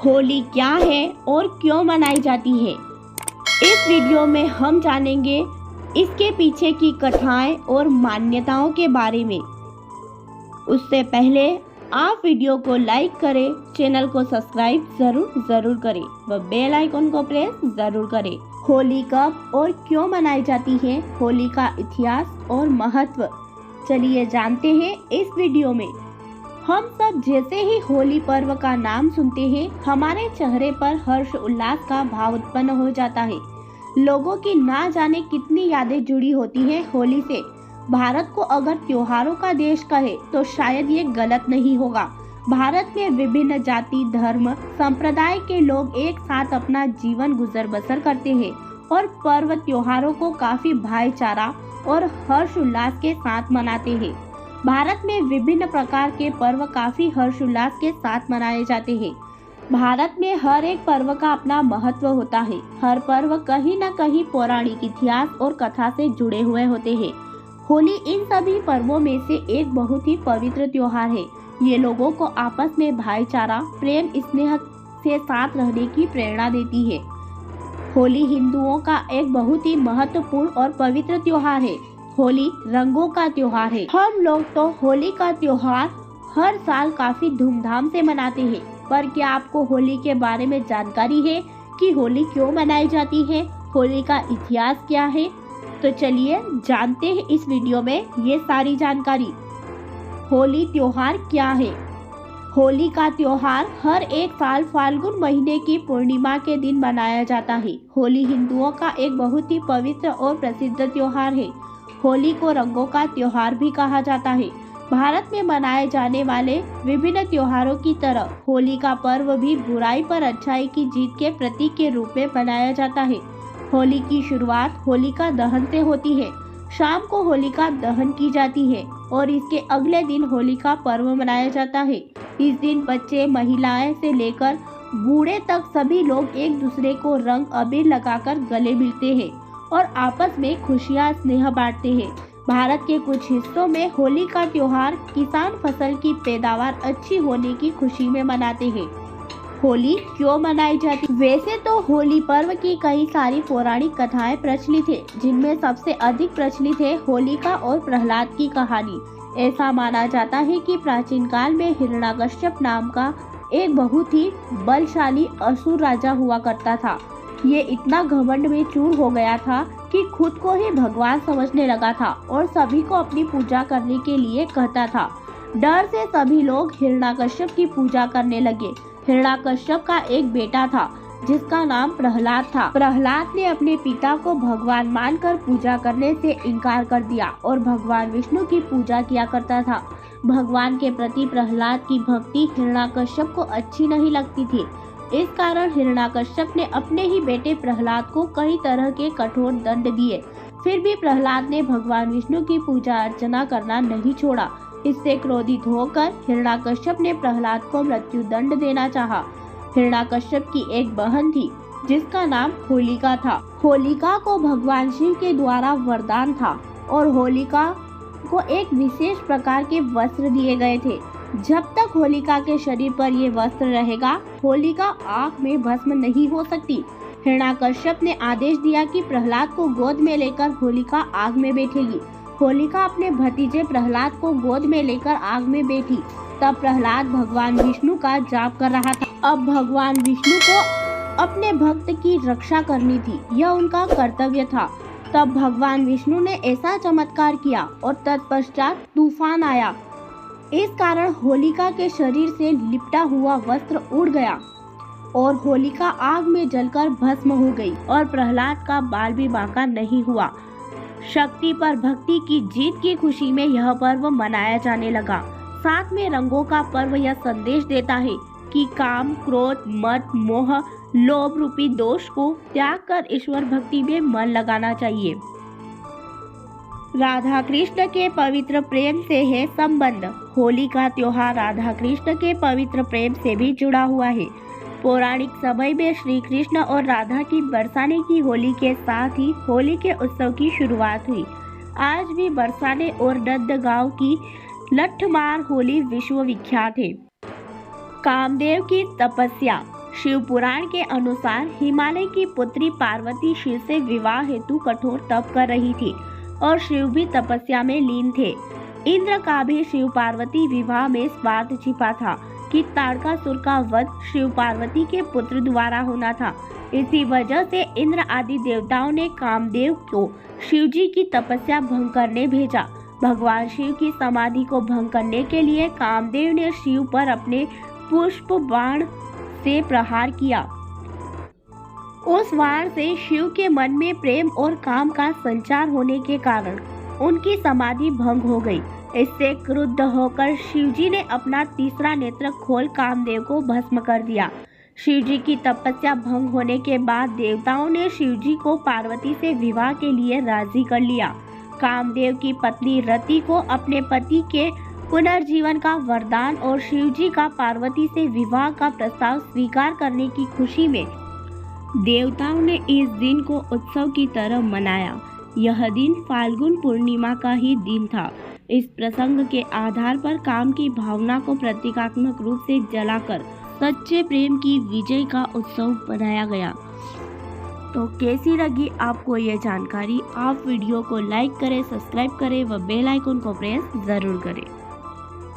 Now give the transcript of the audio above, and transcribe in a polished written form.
होली क्या है और क्यों मनाई जाती है। इस वीडियो में हम जानेंगे इसके पीछे की कथाएं और मान्यताओं के बारे में। उससे पहले आप वीडियो को लाइक करें, चैनल को सब्सक्राइब जरूर करें व बेल आइकन को प्रेस जरूर करें। होली कब और क्यों मनाई जाती है, होली का इतिहास और महत्व चलिए जानते हैं इस वीडियो में। हम सब जैसे ही होली पर्व का नाम सुनते हैं, हमारे चेहरे पर हर्ष उल्लास का भाव उत्पन्न हो जाता है। लोगों की ना जाने कितनी यादें जुड़ी होती हैं होली से। भारत को अगर त्योहारों का देश कहे तो शायद ये गलत नहीं होगा। भारत में विभिन्न जाति, धर्म, संप्रदाय के लोग एक साथ अपना जीवन गुजर बसर करते हैं और पर्व त्योहारों को काफी भाईचारा और हर्ष उल्लास के साथ मनाते हैं। भारत में विभिन्न प्रकार के पर्व काफी हर्षोल्लास के साथ मनाए जाते हैं। भारत में हर एक पर्व का अपना महत्व होता है। हर पर्व कहीं न कहीं पौराणिक इतिहास और कथा से जुड़े हुए होते हैं। होली इन सभी पर्वों में से एक बहुत ही पवित्र त्योहार है। ये लोगों को आपस में भाईचारा, प्रेम, स्नेह से साथ रहने की प्रेरणा देती है। होली हिंदुओं का एक बहुत ही महत्वपूर्ण और पवित्र त्योहार है। होली रंगों का त्योहार है। हम लोग तो होली का त्योहार हर साल काफी धूमधाम से मनाते हैं, पर क्या आपको होली के बारे में जानकारी है कि होली क्यों मनाई जाती है, होली का इतिहास क्या है? तो चलिए जानते हैं इस वीडियो में ये सारी जानकारी। होली त्योहार क्या है? होली का त्योहार हर एक साल फाल्गुन महीने की पूर्णिमा के दिन मनाया जाता है। होली हिंदुओं का एक बहुत ही पवित्र और प्रसिद्ध त्योहार है। होली को रंगों का त्योहार भी कहा जाता है। भारत में मनाए जाने वाले विभिन्न त्योहारों की तरह होली का पर्व भी बुराई पर अच्छाई की जीत के प्रतीक के रूप में मनाया जाता है। होली की शुरुआत होलिका दहन से होती है। शाम को होलिका दहन की जाती है और इसके अगले दिन होली का पर्व मनाया जाता है। इस दिन बच्चे, महिलाएं से लेकर बूढ़े तक सभी लोग एक दूसरे को रंग अबीर लगाकर गले मिलते हैं और आपस में खुशियां, स्नेह बांटते हैं। भारत के कुछ हिस्सों में होली का त्योहार किसान फसल की पैदावार अच्छी होने की खुशी में मनाते हैं। होली क्यों मनाई जाती? वैसे तो होली पर्व की कई सारी पौराणिक कथाएं प्रचलित है, जिनमें सबसे अधिक प्रचलित है होलिका और प्रहलाद की कहानी। ऐसा माना जाता है कि प्राचीन काल में हिरण्याकश्यप नाम का एक बहुत ही बलशाली असुर राजा हुआ करता था। ये इतना घमंड में चूर हो गया था कि खुद को ही भगवान समझने लगा था और सभी को अपनी पूजा करने के लिए कहता था। डर से सभी लोग हिरण्याकश्यप की पूजा करने लगे। हिरण्याकश्यप का एक बेटा था जिसका नाम प्रहलाद था। प्रहलाद ने अपने पिता को भगवान मानकर पूजा करने से इनकार कर दिया और भगवान विष्णु की पूजा किया करता था। भगवान के प्रति प्रहलाद की भक्ति हिरण्याकश्यप को अच्छी नहीं लगती थी। इस कारण हिरण्याकश्यप ने अपने ही बेटे प्रहलाद को कई तरह के कठोर दंड दिए। फिर भी प्रहलाद ने भगवान विष्णु की पूजा अर्चना करना नहीं छोड़ा। इससे क्रोधित होकर हिरण्याकश्यप ने प्रहलाद को मृत्यु दंड देना चाहा। हिरण्याकश्यप की एक बहन थी जिसका नाम होलिका था। होलिका को भगवान शिव के द्वारा वरदान था और होलिका को एक विशेष प्रकार के वस्त्र दिए गए थे। जब तक होलिका के शरीर पर ये वस्त्र रहेगा, होलिका आग में भस्म नहीं हो सकती। हिरण्याकश्यप ने आदेश दिया कि प्रहलाद को गोद में लेकर होलिका आग में बैठेगी। होलिका अपने भतीजे प्रहलाद को गोद में लेकर आग में बैठी। तब प्रहलाद भगवान विष्णु का जाप कर रहा था। अब भगवान विष्णु को अपने भक्त की रक्षा करनी थी, यह उनका कर्तव्य था। तब भगवान विष्णु ने ऐसा चमत्कार किया और तत्पश्चात तूफान आया। इस कारण होलिका के शरीर से लिपटा हुआ वस्त्र उड़ गया और होलिका आग में जलकर भस्म हो गई और प्रहलाद का बाल भी बांका नहीं हुआ। शक्ति पर भक्ति की जीत की खुशी में यह पर्व मनाया जाने लगा। साथ में रंगों का पर्व यह संदेश देता है कि काम, क्रोध, मद, मोह, लोभ रूपी दोष को त्याग कर ईश्वर भक्ति में मन लगाना चाहिए। राधा कृष्ण के पवित्र प्रेम से है संबंध। होली का त्योहार राधा कृष्ण के पवित्र प्रेम से भी जुड़ा हुआ है। पौराणिक समय में श्री कृष्ण और राधा की बरसाने की होली के साथ ही होली के उत्सव की शुरुआत हुई। आज भी बरसाने और नंदगांव की लठमार होली विश्व विख्यात है। कामदेव की तपस्या। शिव पुराण के अनुसार हिमालय की पुत्री पार्वती शिव से विवाह हेतु कठोर तप कर रही थी और शिव भी तपस्या में लीन थे। इंद्र का भी शिव पार्वती विवाह में स्वार्थ छिपा था कि ताड़कासुर का वध शिव पार्वती के पुत्र द्वारा होना था। इसी वजह से इंद्र आदि देवताओं ने कामदेव को शिव जी की तपस्या भंग करने भेजा। भगवान शिव की समाधि को भंग करने के लिए कामदेव ने शिव पर अपने पुष्प बाण से प्रहार किया। उस वार से शिव के मन में प्रेम और काम का संचार होने के कारण उनकी समाधि भंग हो गई। इससे क्रुद्ध होकर शिवजी ने अपना तीसरा नेत्र खोल कामदेव को भस्म कर दिया। शिवजी की तपस्या भंग होने के बाद देवताओं ने शिवजी को पार्वती से विवाह के लिए राजी कर लिया। कामदेव की पत्नी रति को अपने पति के पुनर्जीवन का वरदान और शिवजी का पार्वती से विवाह का प्रस्ताव स्वीकार करने की खुशी में देवताओं ने इस दिन को उत्सव की तरह मनाया। यह दिन फाल्गुन पूर्णिमा का ही दिन था। इस प्रसंग के आधार पर काम की भावना को प्रतीकात्मक रूप से जलाकर सच्चे प्रेम की विजय का उत्सव मनाया गया। तो कैसी लगी आपको ये जानकारी? आप वीडियो को लाइक करें, सब्सक्राइब करें व बेल आइकन को प्रेस जरूर करें।